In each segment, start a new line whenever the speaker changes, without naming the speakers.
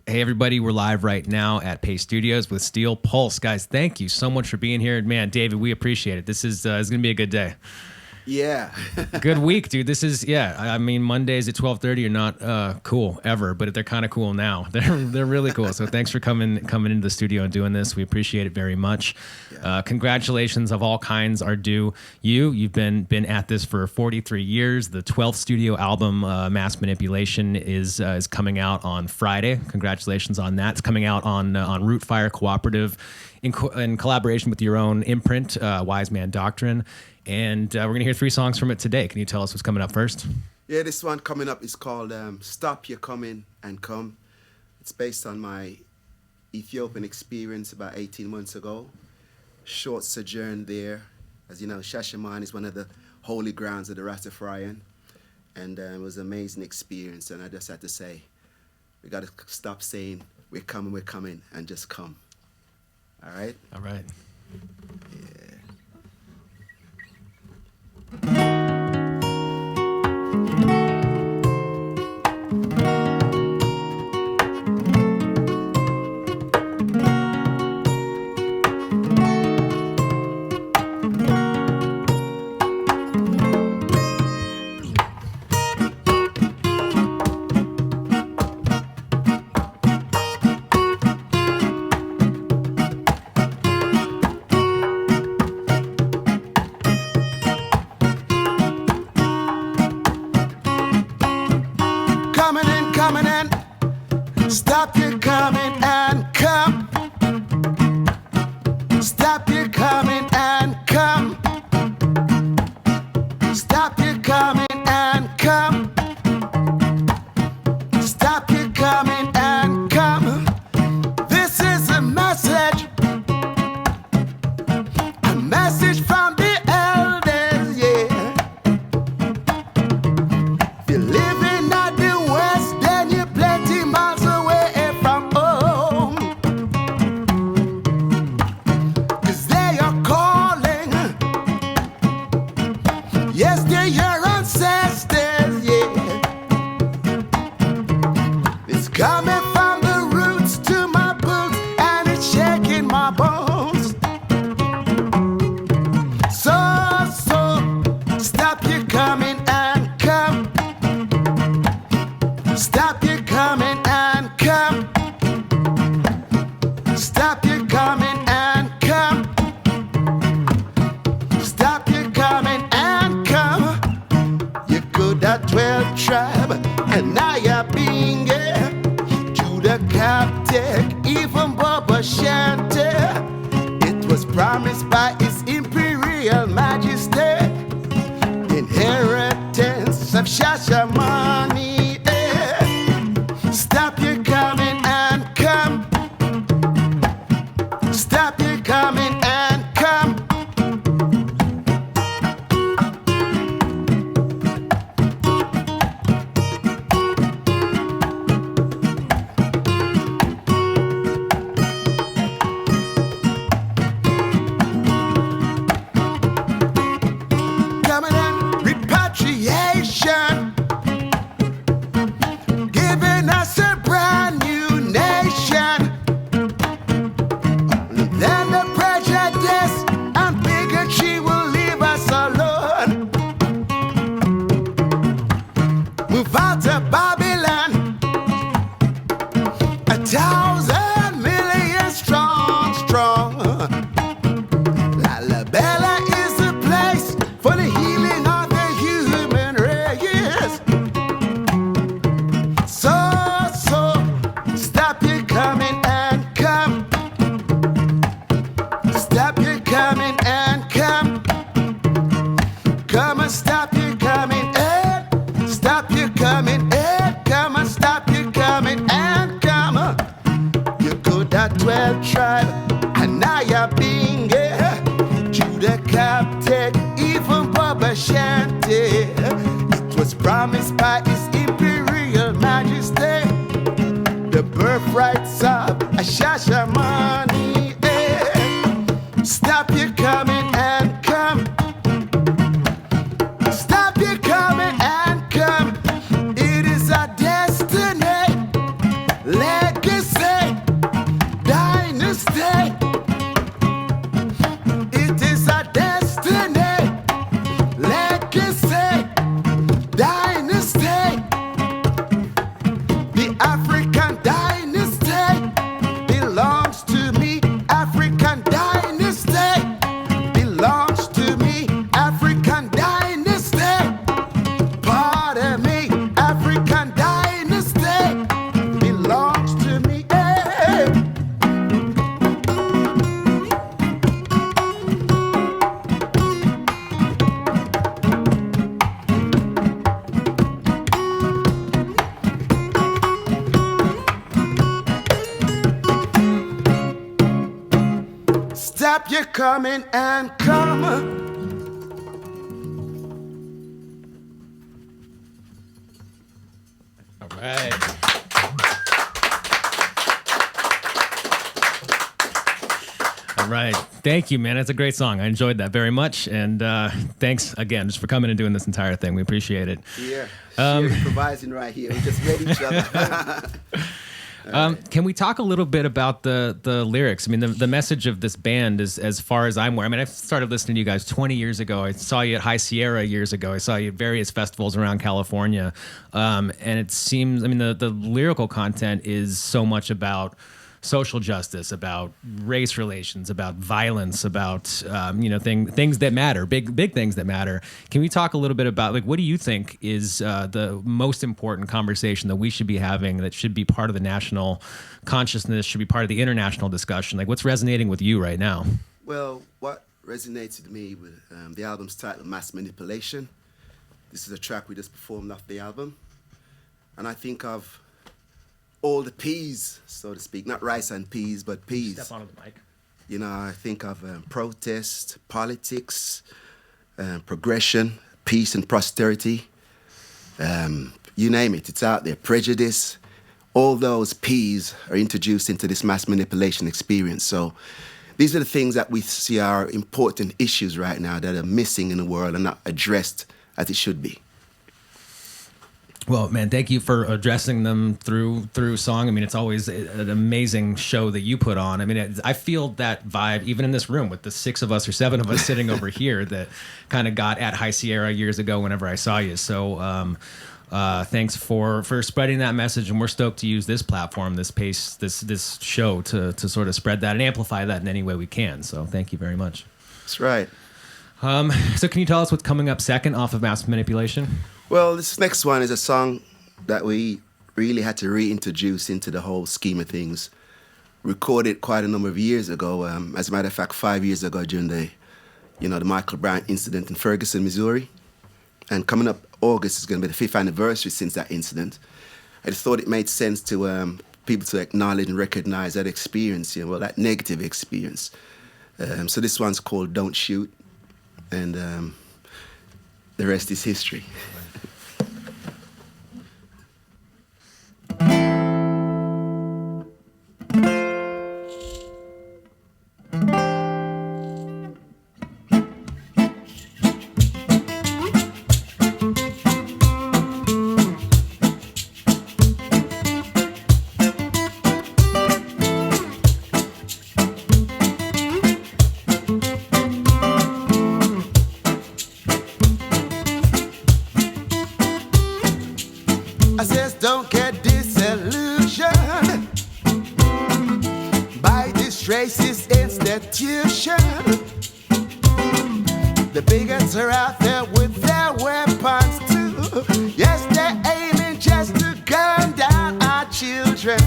Hey, everybody, we're live right now at Paste Studios with Steel Pulse. Guys, thank you so much for being here. Man, David, we appreciate it. This is going to be a good day.
Yeah.
Good week, dude. This is, I mean, Mondays at 12:30 are not cool ever, but they're kind of cool now. They're really cool. So thanks for coming into the studio and doing this. We appreciate it very much. Yeah. Congratulations of all kinds are due you. You've been at this for 43 years. The 12th studio album, Mass Manipulation, is coming out on Friday. Congratulations on that. It's coming out on Root Fire Cooperative in collaboration with your own imprint, Wise Man Doctrine. And we're going to hear 3 songs from it today. Can you tell us what's coming up first?
Yeah, this one coming up is called Stop Your Coming and Come. It's based on my Ethiopian experience about 18 months ago. Short sojourn there. As you know, Shashamane is one of the holy grounds of the Rastafarian. And it was an amazing experience. And I just had to say, we got to stop saying, we're coming, and just come. All right?
All right.
Stop your coming and come. Stop your coming and come. Stop your coming and come. Stop your coming and come. This is a message from the elders, yeah. If you're living at the west, then you're plenty miles away from home. 'Cause they are calling. Yes, they're your ancestors, yeah. It's coming from the roots to my boots, and it's shaking my bones. So, stop your coming and come. Stop your coming and come. Stop your coming and come. Stop your coming and come. You could have 12 tribe, and now you're being Judah captain, even Baba Shante. It was promised by His Imperial Majesty, inheritance of Shashamane. Stop your coming and come. Stop your coming and come. Coming in repatriation, giving us a brand new nation. Then the prejudice and bigotry will leave us alone. Move out of Babylon, 1,000 million strong. Lalabella is the place for the healing of the human race. So, stop your coming and come. Stop your coming and come. Come and stop your coming and stop your coming and come and stop your coming and come. You could have 12 tribe, and now you're being Judah captain, even Baba Shante. It was promised by His Imperial Majesty, the birthrights of Shashamane. Stop your coming and come. Stop your coming and come. It is our destiny, legacy. African dynasty belongs to me. African dynasty belongs to me. African dynasty, pardon me. African dynasty belongs to me. Hey. Stop your coming and come.
All right. All right. Thank you, man. That's a great song. I enjoyed that very much. And thanks again just for coming and doing this entire thing. We appreciate it.
Yeah, improvising right here. We just read each other.
Can we talk a little bit about the lyrics? I mean, the message of this band is, as far as I'm aware, I mean, I started listening to you guys 20 years ago. I saw you at High Sierra years ago. I saw you at various festivals around California. And it seems, I mean, the lyrical content is so much about social justice, about race relations, about violence, about things that matter, big things that matter. Can we talk a little bit about, like, what do you think is the most important conversation that we should be having, that should be part of the national consciousness, should be part of the international discussion? Like, what's resonating with you right now?
Well, what resonates with me with the album's title, Mass Manipulation. This is a track we just performed off the album. And I think of all the P's, so to speak, not rice and peas, but peas.
Step onto the mic.
You know, I think of protest, politics, progression, peace and prosperity. You name it, it's out there. Prejudice. All those P's are introduced into this mass manipulation experience. So these are the things that we see are important issues right now that are missing in the world and not addressed as it should be.
Well, man, thank you for addressing them through song. I mean, it's always an amazing show that you put on. I mean, I feel that vibe even in this room with the 6 of us or 7 of us sitting over here that kind of got at High Sierra years ago whenever I saw you. So thanks for spreading that message, and we're stoked to use this platform, this Paste, this show to sort of spread that and amplify that in any way we can. So thank you very much.
That's right.
So can you tell us what's coming up second off of Mass Manipulation?
Well, this next one is a song that we really had to reintroduce into the whole scheme of things. Recorded quite a number of years ago. As a matter of fact, 5 years ago during the Michael Brown incident in Ferguson, Missouri. And coming up August is going to be the 5th anniversary since that incident. I just thought it made sense to people to acknowledge and recognize that experience, that negative experience. So this one's called Don't Shoot. And the rest is history. I says don't get disillusioned by this racist institution. The bigots are out there with their weapons too. Yes, they're aiming just to gun down our children.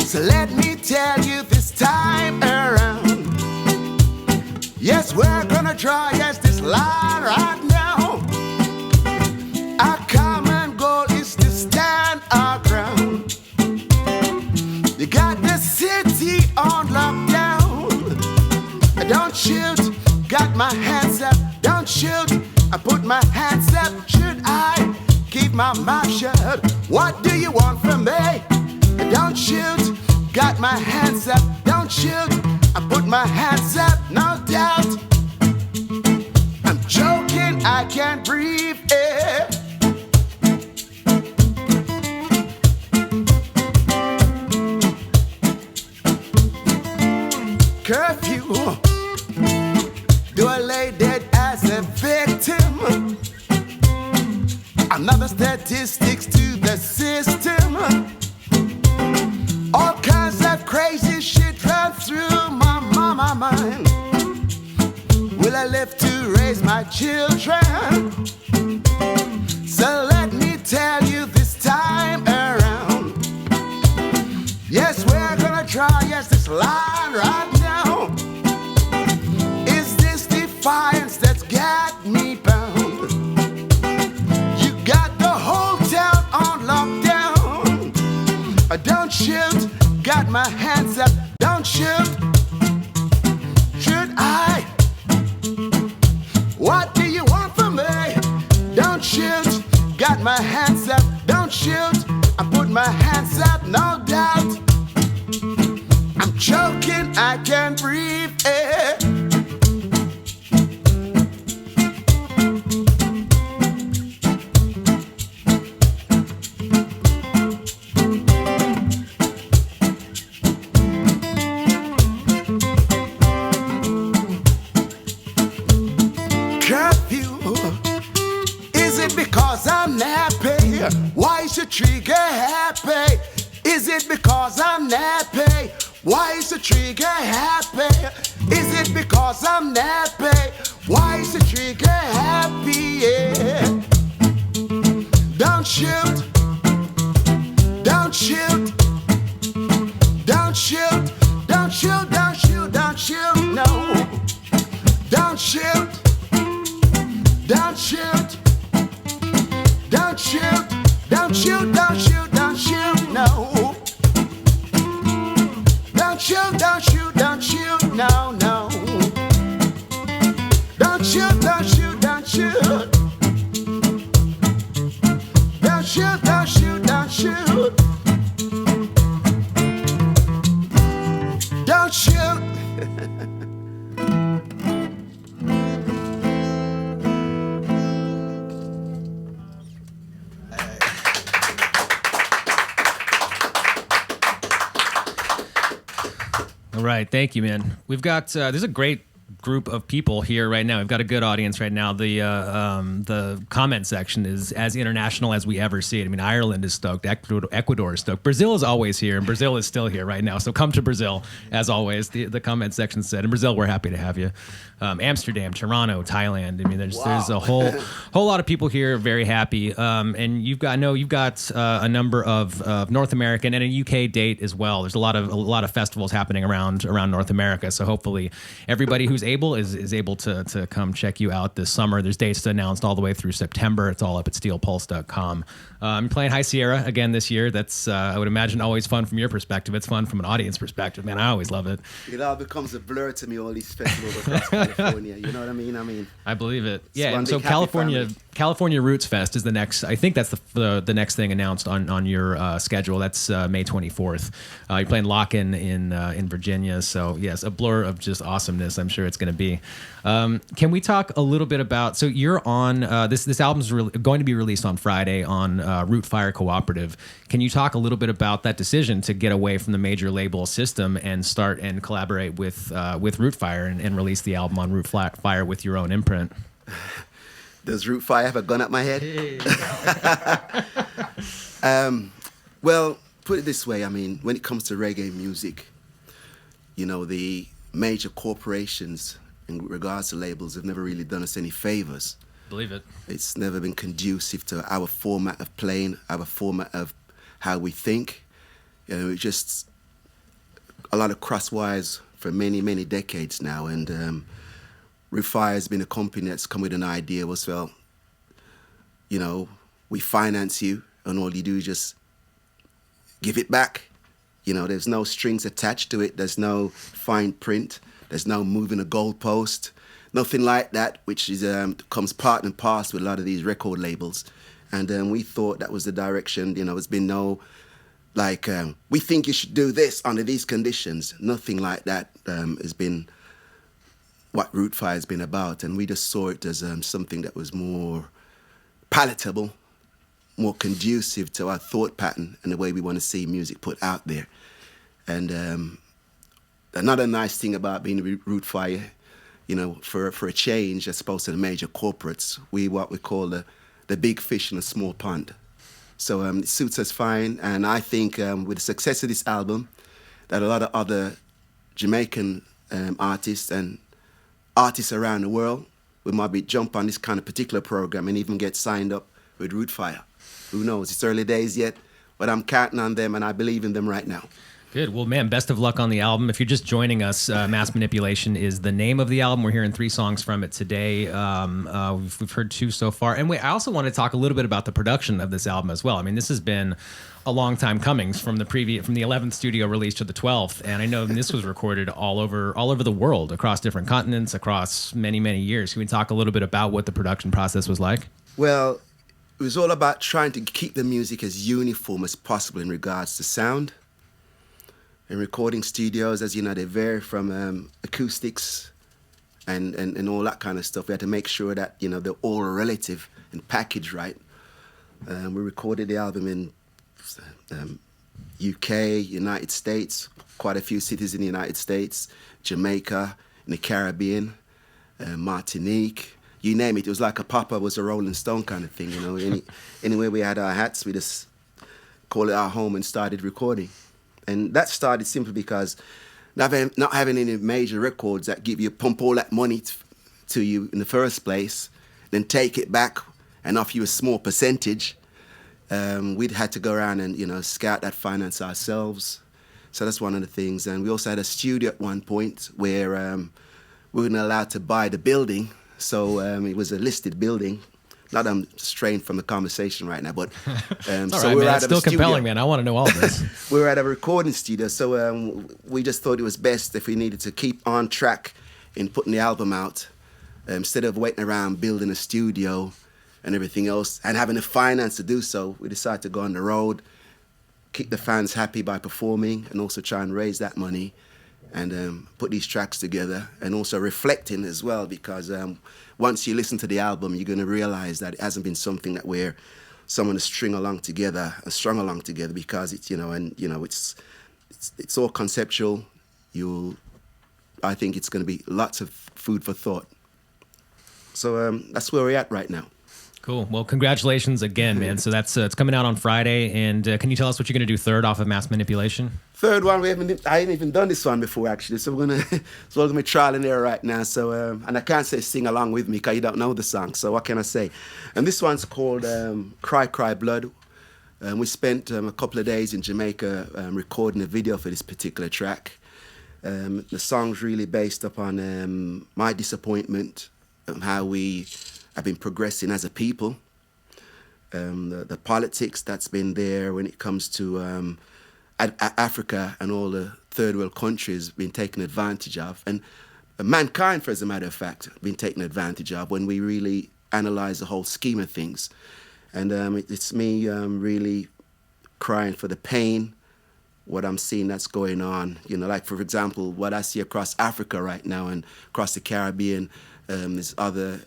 So let me tell you this time around, yes, we're gonna draw, yes, this line right now. Our common goal is to stand our ground. You got the city on lockdown. Don't shoot, got my hands up. Don't shoot, I put my hands up. Should I keep my mouth shut? What do you want from me? Don't shoot, got my hands up. Don't shoot, I put my hands up, no doubt. I'm joking, I can't breathe. Curfew, do I lay dead as a victim? Another statistics to the the system. All kinds of crazy shit run through my mama mind. Will I live to raise my children? So let me tell you this time around. Yes, we're gonna try, yes, this line right now. Is this defiance that's got me bound? You got the whole town on lockdown. Don't shoot, got my hands up, don't shoot. Should I? What do you want from me? Don't shoot, got my hands up, don't shoot. I put my hands up, no doubt. I'm choking, I can't breathe. Curfew, is it because I'm nappy? Why is the trigger happy? Is it because I'm nappy? Why is the trigger happy? Is it because I'm nappy? Why is the trigger happy? Yeah. Don't shoot, don't shoot, don't shoot, don't shoot, don't shoot, don't shoot, no. Don't shoot, don't shoot, don't shoot, don't shoot, don't shoot, don't shoot, no. Don't shoot, don't shoot, don't shoot, no, no. Don't shoot, don't shoot, don't shoot. Don't shoot, don't shoot, don't shoot. Don't shoot.
All right, thank you, man. We've got there's a great group of people here right now. We've got a good audience right now. The comment section is as international as we ever see it. I mean, Ireland is stoked, Ecuador is stoked, Brazil is always here, and Brazil is still here right now. So come to Brazil as always. The comment section said, in Brazil we're happy to have you. Amsterdam, Toronto, Thailand. I mean, there's a whole lot of people here very happy. And you've got a number of North American and a UK date as well. There's a lot of festivals happening around North America. So hopefully everybody who's able is able to come check you out this summer. There's dates announced all the way through September. It's all up at steelpulse.com. I'm playing High Sierra again this year. That's I would imagine always fun from your perspective. It's fun from an audience perspective, man. I always love it.
It all becomes a blur to me, all these festivals across California. You know what I mean?
I believe it. Yeah, and so California Roots Fest is the next. I think that's the next thing announced on your schedule. That's May 24th. You're playing Lock-In in Virginia. So yes, a blur of just awesomeness. I'm sure it's going to be. Can we talk a little bit about? So you're on this album's going to be released on Friday on Root Fire Cooperative. Can you talk a little bit about that decision to get away from the major label system and start and collaborate with Root Fire and release the album on Root Fire with your own imprint?
Does Root Fire have a gun at my head? Hey. Well, put it this way. I mean, when it comes to reggae music, you know, the major corporations in regards to labels have never really done us any favors.
Believe it.
It's never been conducive to our format of playing, our format of how we think. You know, it's just a lot of cross wires for many, many decades now. And Root Fire has been a company that's come with an idea was, well, you know, we finance you and all you do is just give it back. You know, there's no strings attached to it. There's no fine print. There's no moving a goalpost. Nothing like that, which is comes part and parcel with a lot of these record labels. And we thought that was the direction. You know, there's been no, like, we think you should do this under these conditions. Nothing like that has been what Root Fire has been about. And we just saw it as something that was more palatable, more conducive to our thought pattern and the way we want to see music put out there. And another nice thing about being Root Fire, you know, for a change, as opposed to the major corporates, what we call the big fish in a small pond. So it suits us fine. And I think with the success of this album, that a lot of other Jamaican artists and artists around the world will maybe jump on this kind of particular program and even get signed up with Root Fire. Who knows? It's early days yet, but I'm counting on them and I believe in them right now.
Good. Well, man, best of luck on the album. If you're just joining us, Mass Manipulation is the name of the album. We're hearing 3 songs from it today. We've heard 2 so far. And I also want to talk a little bit about the production of this album as well. I mean, this has been a long time coming from the 11th studio release to the 12th. And I know this was recorded all over the world, across different continents, across many, many years. Can we talk a little bit about what the production process was like?
Well, it was all about trying to keep the music as uniform as possible in regards to sound. In recording studios, as you know, they vary from acoustics and all that kind of stuff. We had to make sure that, you know, they're all relative and packaged right. We recorded the album in UK, United States, quite a few cities in the United States, Jamaica, in the Caribbean, Martinique, you name it. It was like a Papa was a Rolling Stone kind of thing, you know. Anywhere we had our hats, we just called it our home and started recording. And that started simply because not having any major records that give you, pump all that money to you in the first place, then take it back and offer you a small percentage. We'd had to go around and, you know, scout that finance ourselves. So that's one of the things. And we also had a studio at one point where we weren't allowed to buy the building. So it was a listed building. Not I'm straying from the conversation right now, but
so right, we're at still compelling, man. I want to know all this.
We were at a recording studio, so we just thought it was best if we needed to keep on track in putting the album out, instead of waiting around building a studio and everything else and having the finance to do so. We decided to go on the road, keep the fans happy by performing, and also try and raise that money and put these tracks together, and also reflecting as well, because once you listen to the album, you're going to realize that it hasn't been something that we're someone to strung along together, because it's, you know, and you know, it's all conceptual. I think it's going to be lots of food for thought. So that's where we're at right now.
Cool. Well, congratulations again, man. So that's it's coming out on Friday, and can you tell us what you're going to do third off of Mass Manipulation?
Third one, I haven't even done this one before actually, so we're gonna be trial and error right now. So and I can't say sing along with me because you don't know the song. So what can I say? And this one's called Cry Cry Blood. We spent a couple of days in Jamaica recording a video for this particular track. The song's really based upon my disappointment, how we have been progressing as a people, the politics that's been there when it comes to Africa and all the third world countries being taken advantage of, and mankind, for as a matter of fact, being taken advantage of when we really analyze the whole scheme of things. And it's me really crying for the pain, what I'm seeing that's going on. You know, like, for example, what I see across Africa right now and across the Caribbean, there's other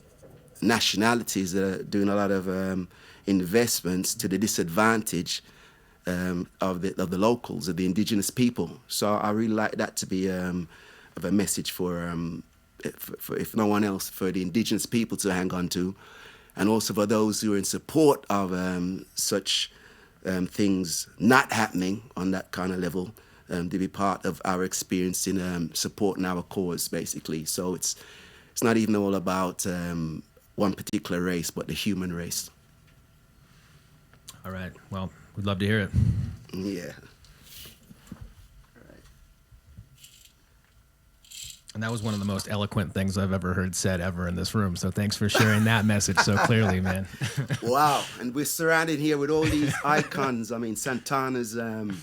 nationalities that are doing a lot of investments to the disadvantage of the locals, of the indigenous people. So I really like that to be of a message for if no one else, for the indigenous people to hang on to, and also for those who are in support of such things not happening on that kind of level, to be part of our experience in supporting our cause, basically. So it's not even all about one particular race, but the human race.
All right. Well, we'd love to hear it.
Yeah.
And that was one of the most eloquent things I've ever heard said ever in this room. So thanks for sharing that message so clearly, man.
Wow. And we're surrounded here with all these icons. I mean, Santana's, the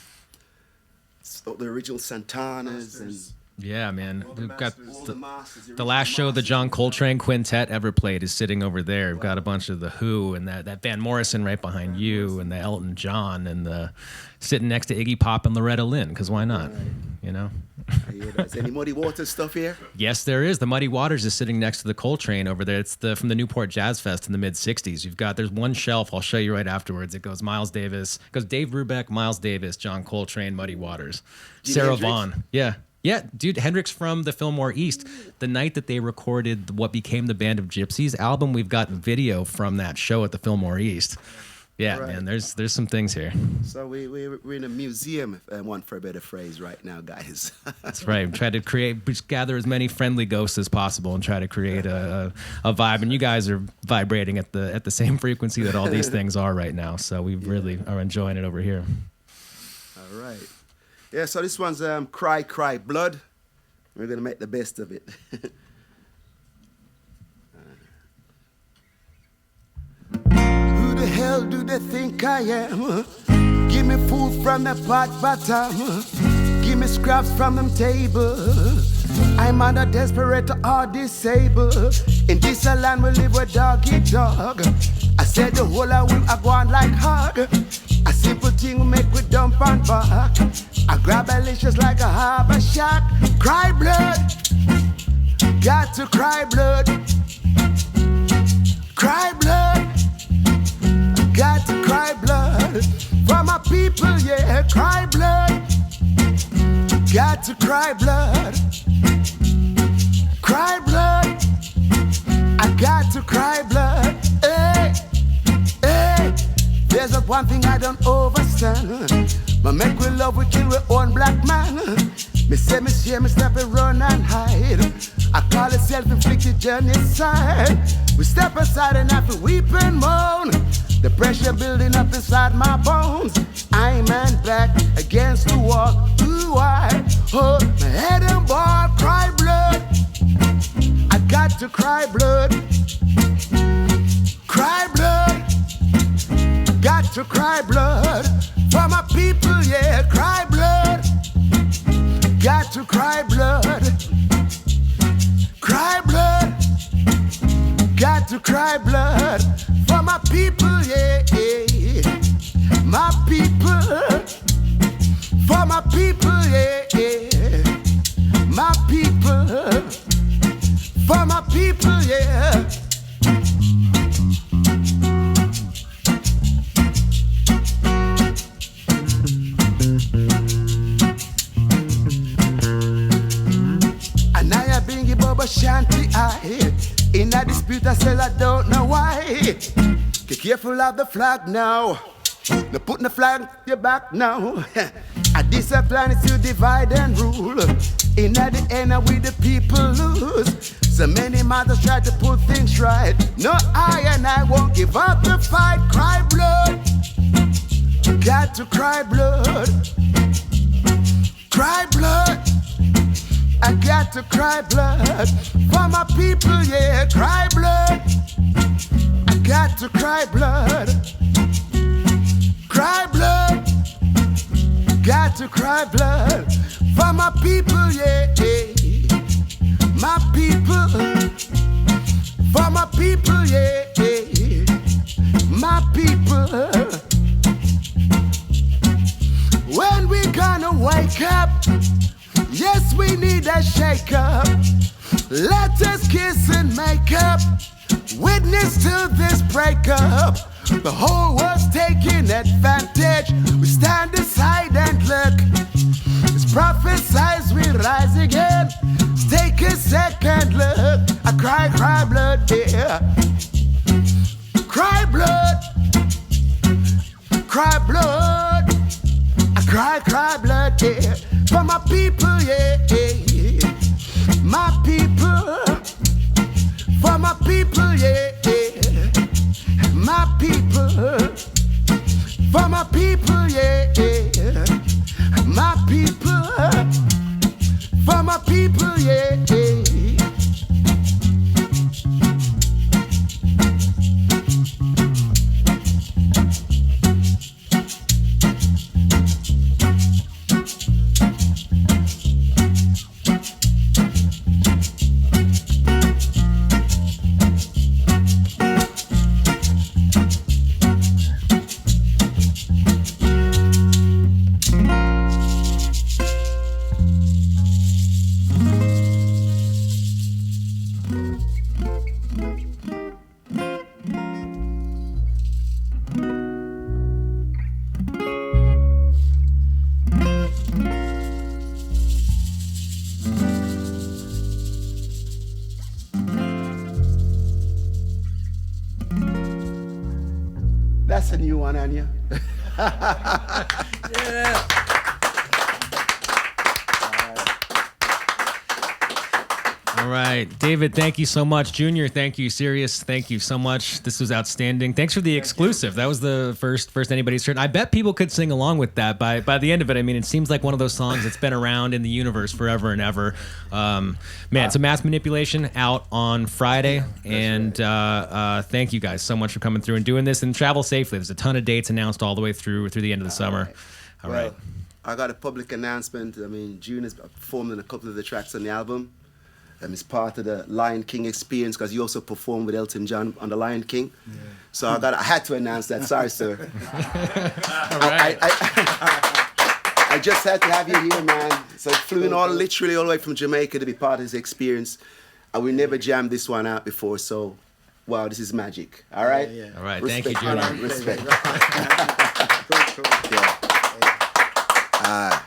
original Santanas. And
yeah, man. We've got the last
masters,
show the John Coltrane Quintet ever played is sitting over there. We've got a bunch of the Who and that Van Morrison right behind you, and the Elton John, and the sitting next to Iggy Pop and Loretta Lynn, because why not? You know?
Is any Muddy Waters stuff here?
Yes, there is. The Muddy Waters is sitting next to the Coltrane over there. It's from the Newport Jazz Fest in the mid-'60s. There's one shelf, I'll show you right afterwards. It goes Miles Davis, goes Dave Brubeck, Miles Davis, John Coltrane, Muddy Waters, Sarah
Hendricks?
Vaughan. Yeah. Yeah, dude, Hendrix from the Fillmore East. The night that they recorded what became the Band of Gypsies album, we've got video from that show at the Fillmore East. Yeah,
Right.
man, there's some things here.
So we're in a museum, if I want for a better phrase, right now, guys.
That's right. Try to just gather as many friendly ghosts as possible and try to create a vibe. And you guys are vibrating at the same frequency that all these things are right now. So we really are enjoying it over here.
All right. Yeah, so this one's Cry, Cry, Blood. We're going to make the best of it. Who the hell do they think I am? Give me food from the pot bottom. Give me scraps from them table. I'm either desperate or disabled. In this land we live with dog eat dog. I said the whole I will go on like hog. A simple thing will make we dump and back. I grab a licious like a harbor shark. Cry blood. Got to cry blood. Cry blood. Got to cry blood. For my people, yeah, cry blood. Got to cry blood. Cry blood. I got to cry blood. Hey, hey. There's not one thing I don't understand. But make we love, we kill, we own black man. Me say me share, me stop and run and hide. I call it self-inflicted genocide. We step aside and have to weep and moan. The pressure building up inside my bones. I'm man back against the wall. Ooh, I hold my head and ball, cry blood. I got to cry blood. Cry blood. Got to cry blood. For my people, yeah, cry blood. Got to cry blood. Cry blood. Got to cry blood. For my people, yeah, yeah. My people. For my people, yeah, yeah. My people. For my people, yeah. Shanty I in a dispute I said I don't know why. Be careful of the flag now. No putting the flag on your back now. A discipline is to divide and rule. In at the end we the people lose. So many mothers try to put things right. No, I won't give up the fight. Cry blood. Got to cry blood. Cry blood. I got to cry blood for my people, yeah, cry blood. I got to cry blood. Cry blood. Got to cry blood for my people, yeah, yeah. My people. For my people, yeah, yeah. My people. When we gonna wake up? Yes, we need a shake-up. Let us kiss and make up. Witness to this breakup. The whole world's taking advantage. We stand aside and look. It's prophesied we rise again. Take a second look. I cry, cry blood, yeah. Cry blood. Cry blood. I cry, cry blood, yeah. For my people, yeah, yeah. My people. For my people, yeah, yeah. My people. For my people, yeah, yeah. My people. For my people, yeah, yeah. new one on you.
Yeah.
All right, David, thank you so much. Junior, thank you. Sirius, thank you so much. This was outstanding. Thanks for the exclusive. That was the first anybody's heard. I bet people could sing along with that by the end of it. I mean, it seems like one of those songs that's been around in the universe forever and ever. Man, so Mass Manipulation out on Friday, and thank you guys so much for coming through and doing this. And travel safely. There's a ton of dates announced all the way through the end of the summer. All right.
I got a public announcement. I mean, June has performed on a couple of the tracks on the album. It's part of the Lion King experience because you also performed with Elton John on the Lion King. Yeah. So I had to announce that. Sorry, sir.
All right.
I just had to have you here, man. So I flew in literally all the way from Jamaica to be part of this experience. And we never jammed this one out before. So, wow, this is magic. All right?
Yeah.
All right.
Respect,
Thank you, Junior.
Respect.
Cool.
Yeah.